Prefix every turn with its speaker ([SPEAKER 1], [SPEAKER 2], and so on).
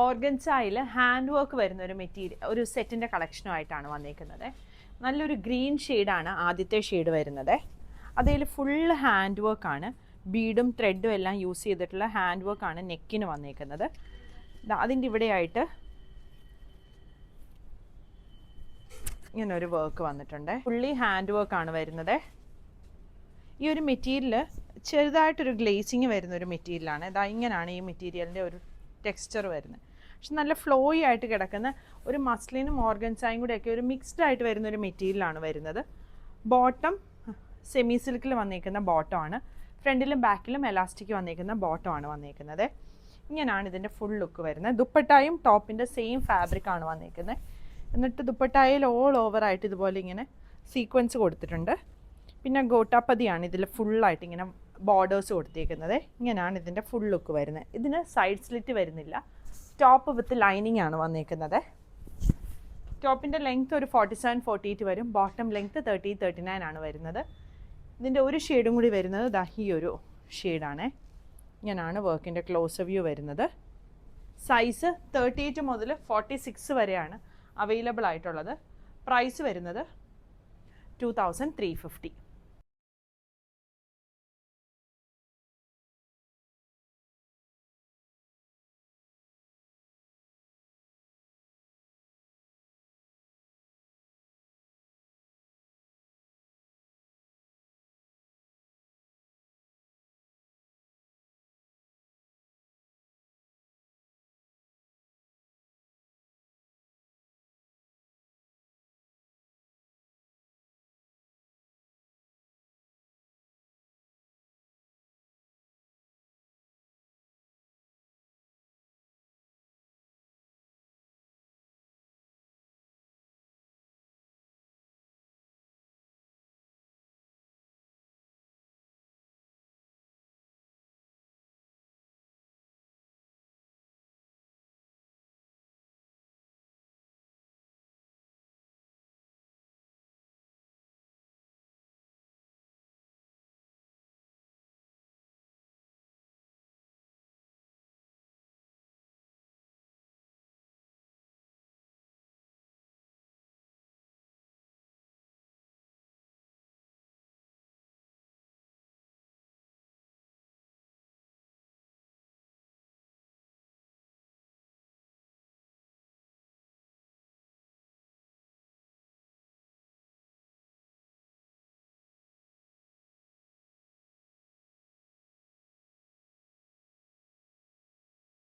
[SPEAKER 1] ഓർഗൻസയിൽ hand work വരുന്ന ഒരു material, ഒരു സെറ്റിൻ്റെ കളക്ഷനുമായിട്ടാണ് വന്നിരിക്കുന്നത്. നല്ലൊരു ഗ്രീൻ ഷെയ്ഡാണ് ആദ്യത്തെ ഷെയ്ഡ് വരുന്നത്. അതിൽ ഫുള്ള് ഹാൻഡ് വർക്കാണ്, ബീഡും ത്രെഡും എല്ലാം യൂസ് ചെയ്തിട്ടുള്ള ഹാൻഡ് വർക്കാണ് നെക്കിന് വന്നിരിക്കുന്നത്. അതിൻ്റെ ഇവിടെയായിട്ട് ഇങ്ങനൊരു വർക്ക് വന്നിട്ടുണ്ട്. ഫുള്ളി ഹാൻഡ് വർക്കാണ് വരുന്നത്. ഈ ഒരു മെറ്റീരിയൽ ചെറുതായിട്ടൊരു ഗ്ലേസിങ് വരുന്നൊരു മെറ്റീരിയലാണ്. ഇങ്ങനെയാണ് ഈ മെറ്റീരിയലിൻ്റെ ഒരു ടെക്സ്ചർ വരുന്നത്. പക്ഷെ നല്ല ഫ്ലോയി ആയിട്ട് കിടക്കുന്ന ഒരു മസ്ലിനും ഓർഗൻസായും കൂടെയൊക്കെ ഒരു മിക്സ്ഡ് ആയിട്ട് വരുന്നൊരു മെറ്റീരിയലാണ് വരുന്നത്. ബോട്ടം സെമി സിൽക്കിൽ വന്നിരിക്കുന്ന ബോട്ടമാണ്. ഫ്രണ്ടിലും ബാക്കിലും എലാസ്റ്റിക് വന്നിരിക്കുന്ന ബോട്ടമാണ് വന്നിരിക്കുന്നത്. ഇങ്ങനെയാണ് ഇതിൻ്റെ ഫുൾ ലുക്ക് വരുന്നത്. ദുപ്പട്ടായും ടോപ്പിൻ്റെ സെയിം ഫാബ്രിക്കാണ് വന്നിരിക്കുന്നത്. എന്നിട്ട് ദുപ്പട്ടായിൽ ഓൾ ഓവറായിട്ട് ഇതുപോലെ ഇങ്ങനെ സീക്വൻസ് കൊടുത്തിട്ടുണ്ട്. പിന്നെ ഗോട്ടാപ്പതിയാണ് ഇതിൽ ഫുള്ളായിട്ട് ഇങ്ങനെ ബോർഡേഴ്സ് കൊടുത്തിരിക്കുന്നത്. ഇങ്ങനെയാണ് ഇതിൻ്റെ ഫുൾ ലുക്ക് വരുന്നത്. ഇതിന് സൈഡ് സ്ലിറ്റ് വരുന്നില്ല. ടോപ്പ് വിത്ത് ലൈനിങ് ആണ് വന്നിരിക്കുന്നത്. ടോപ്പിൻ്റെ ലെങ്ത്ത് ഒരു 47-48 വരും. ബോട്ടം ലെങ്ത്ത് 30-39 ആണ് വരുന്നത്. ഇതിൻ്റെ ഒരു ഷെയ്ഡും കൂടി വരുന്നത് ഈ ഒരു ഷെയ്ഡാണ്. ഇങ്ങനെയാണ് വർക്കിൻ്റെ ക്ലോസ് വ്യൂ വരുന്നത്. സൈസ് 38 മുതൽ 46 വരെയാണ് അവൈലബിൾ ആയിട്ടുള്ളത്. പ്രൈസ് വരുന്നത് 2350.